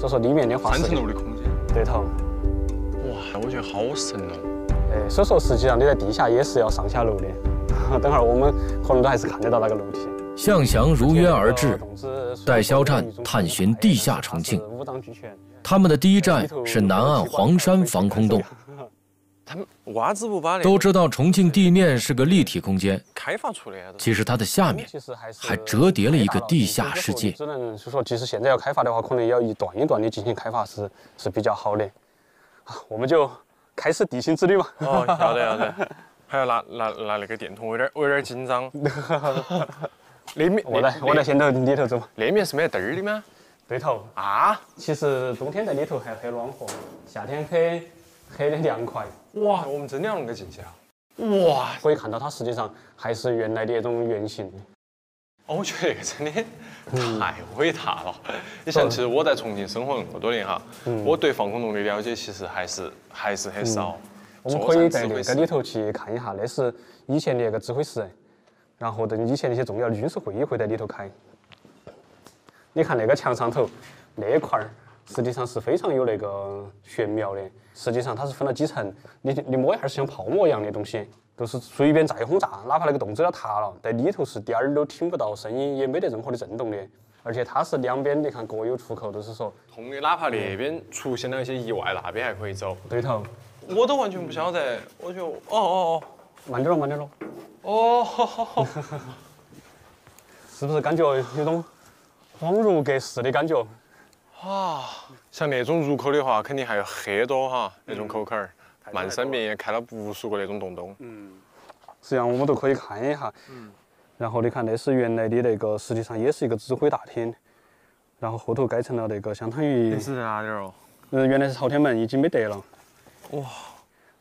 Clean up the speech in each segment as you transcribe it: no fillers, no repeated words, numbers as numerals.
所以说里面的话3层楼的空间。对头。哇，我觉得好神哦。所以说实际上你在地下也是要上下楼的。等会儿我们可能都还是看得到那个楼梯。向翔如约而至，带肖战探寻地下重庆。他们的第一站是南岸黄山防空洞。他们为子不把那都知道重庆地面是个立体空间，开发出来的？其实它的下面还折叠了一个地下世界。只能是说，即使现在要开发的话，可能要一段一段的进行开发是比较好的。我们就开始地心之旅嘛。哦，要得，还要拿那个电筒，我有点紧张。那面我来先到里头走。那面是没得灯儿的吗？对头啊。其实冬天在里头还很暖和，夏天很的凉快。哇，我们真的要那个进去啊！哇，可以看到它实际上还是原来的那种原型。哦，我觉得这个真的太伟大了。你像，其实我在重庆生活那么多年哈，我对防空洞的了解其实还是很少。我们可以在那个里头去看一下，那是以前的那个指挥室，然后以前的一些重要的军事会议会在里头开。你看那个墙上头那块儿，实际上是非常有那个玄妙的。实际上它是分了几层，你摸一下是像泡沫一样的东西，都是随便再轰炸，哪怕那个洞子要塌了，在里头是点儿都听不到声音，也没得任何的震动的。而且它是两边你看各有出口，都是说通的，哪怕那边出现了一些意外，那边还可以走。对头。我都完全不晓得，我就哦，慢点咯。哦，是不是感觉有种恍如隔世的感觉？啊，像那种入口的话，肯定还有很多哈那种口儿，漫山遍野开了无数个那种洞洞。实际上我们都可以看一下。然后你看，那是原来的那个，实际上也是一个指挥大厅，然后后头改成了那个相当于。是在哪点哦？原来是朝天门，已经没得了。哇！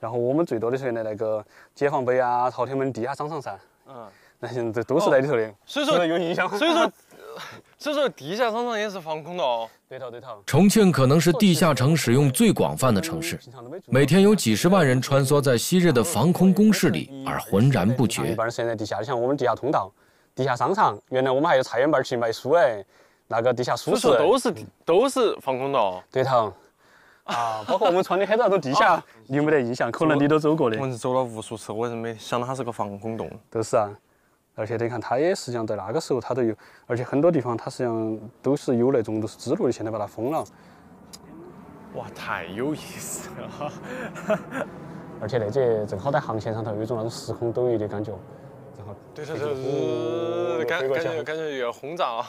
然后我们最多的是原来那个解放碑啊、朝天门地下商场噻。那现在都是在里头的。所以说有印象。所以说地下商场也是防空洞。对头。重庆可能是地下城使用最广泛的城市，每天有几十万人穿梭在昔日的防空工事里而浑然不觉。一半是在地下，像我们地下通道、地下商场，原来我们还有菜园板去卖书那个地下书室都是防空洞。对头。包括我们穿的很多都地下，你有没得印象？可能你都走过的。我们走了无数次，我真没想到它是个防空洞。都是啊。而且你看，它也实际上在那个时候它都有，而且很多地方它实际上都是有那种都是支路的，现在把它封了。哇，太有意思了！而且那节正好在航线上头，有一种那种时空陡移的感觉。然后对，感觉又要轰炸了。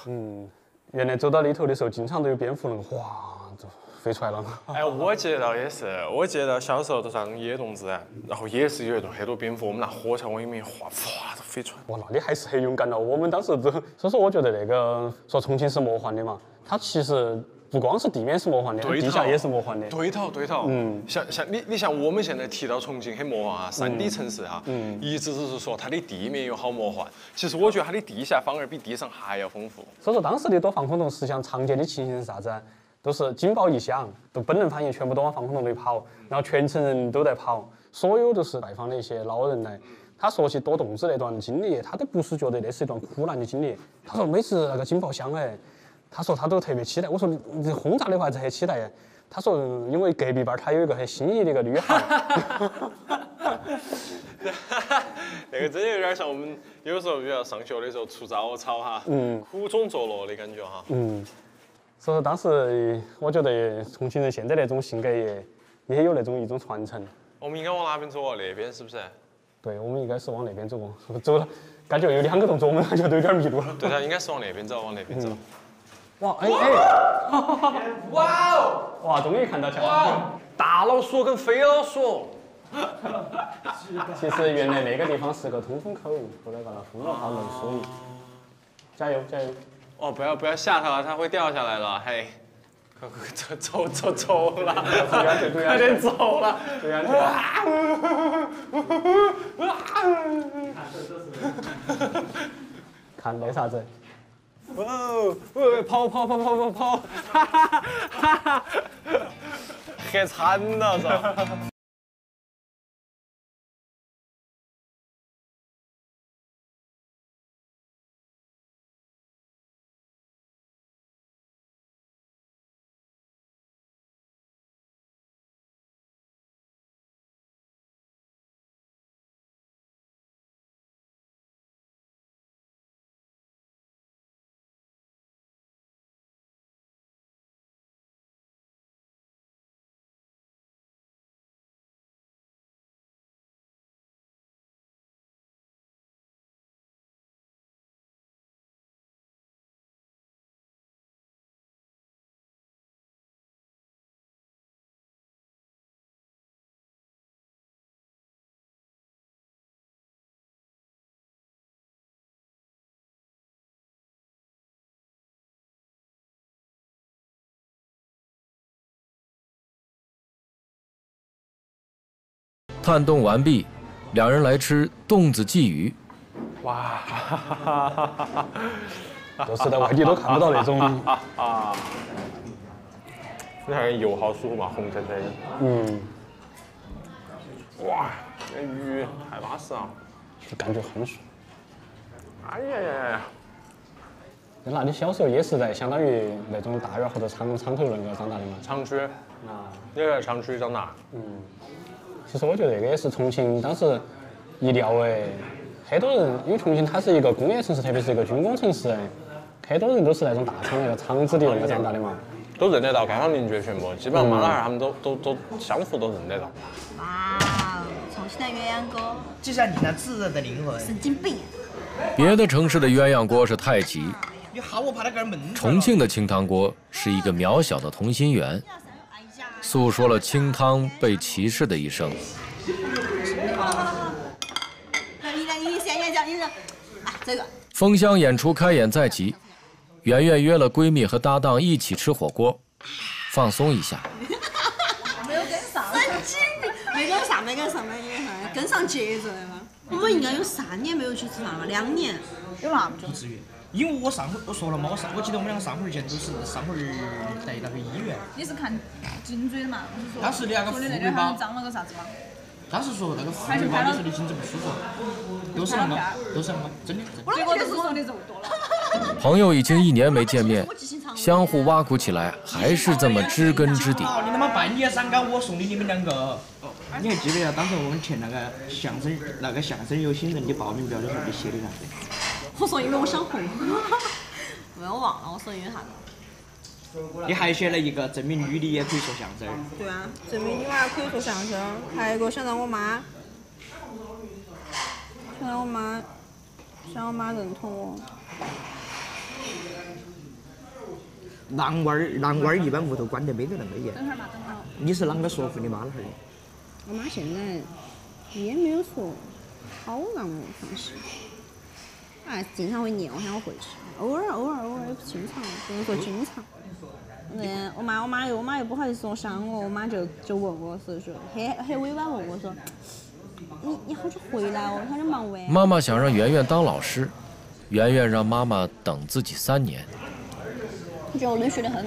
原来走到里头的时候，经常都有蝙蝠那个哗就飞出来了。哎，我记得也是，我记得小时候都上野洞子，然后也是有那种很多蝙蝠，我们拿火柴往里面划，哗都飞出来。哇，那你还是很勇敢的。我们当时都，所以说我觉得那个说重庆是魔幻的嘛，它其实不光是地面是魔幻的，地下也是魔幻的。对头。像你像我们现在提到重庆很魔幻啊，3D 城市哈，一直只是说它的地面有好魔幻，其实我觉得它的地下反而比地上还要丰富。所以说当时的躲防空洞，实际上常见的情形是啥子？都是警报一响，都本能反应全部都往防空洞里跑，然后全城人都在跑，所有都是拜访的一些老人来。他说起躲洞子那段经历，他都不是觉得那是一段苦难的经历。他说每次那个警报响他说他都特别期待。我说你轰炸的话还是很期待。他说因为隔壁班他有一个很心仪的一个女孩。那个真有点像我们有时候比如上学的时候出早操哈，苦中作乐的感觉哈。所以说当时我觉得重庆人现在那种性格也有那种一种传承。我们应该往哪边走啊？那边是不是？对，我们应该是往那边走过，走了，感觉有2个动作，我们感觉都有点迷路了。对应该是往那边走。哇，哇哦！哇，终于看到哇，大老鼠跟飞老鼠。其实原来那个地方是个通风口，后来把它封了，怕漏水。加油！哦，不要吓它了，它会掉下来了，嘿。走了，快点走了。看那啥子？跑！很惨了，是。撼动完毕，两人来吃冻子鲫鱼。哇，都是在外地都看不到那种。你看油好舒服嘛，红彤彤的。嗯，哇，那鱼太巴适了，就感觉很爽。哎呀呀呀！那你小时候也是在相当于那种大院或者厂头那个长大的吗？厂区，啊，也在厂区长大。其实我觉得这个也是重庆当时一料哎，很多人因为重庆它是一个工业城市，特别是一个军工城市哎，很多人都是那种大厂那个厂子里那个长大的嘛。都认得到，街坊邻居全部，基本上妈老汉儿他们都相互都认得到。哇，重庆的鸳鸯锅，就像你那炙热的灵魂。神经病。别的城市的鸳鸯锅是太极，你好，我怕那个门。重庆的清汤锅是一个渺小的同心圆，诉说了清汤被歧视的一生。你先讲，啊，这个。封箱演出开演在即，圆圆约了闺蜜和搭档一起吃火锅，放松一下。没有跟上。神经病，没跟上，跟上节奏的嘛。我们应该有3年没有去吃饭了，2年。有那么久？不至于，因为我说了嘛，我记得我们两个上回儿见都是上回儿在那个医院。你是看颈椎的嘛？不是说当时那个说的那妇女包长了个啥子吗？当时说那个妇女包你说的颈子不舒服，都是那么，真的。结果都是说的肉多了。朋友已经1年没见面，相互挖苦起来还是这么知根知底。你他妈半夜三更我送的你们2个。你还记得呀？当时我们填那个相声有新人的报名表的时候，你写的啥子？我说因为我想红。没有忘了，我说因为啥子？你还写了一个证明女的也可以说相声。对啊，证明女娃可以说相声，还有一个想让我妈认同我。男娃儿一般屋头管得没得那么严。等会儿嘛，等会儿。你是啷个说服你妈老汉儿的？我妈现在也没有说好让我放心，哎，经常会念我喊我回去，偶尔也不经常，不能说经常。我妈又不好意思说伤我，我妈就问我说很委婉问我说，你好久回来哦，好久忙完。妈妈想让圆圆当老师，圆圆让妈妈等自己3年。我觉得我冷血得很，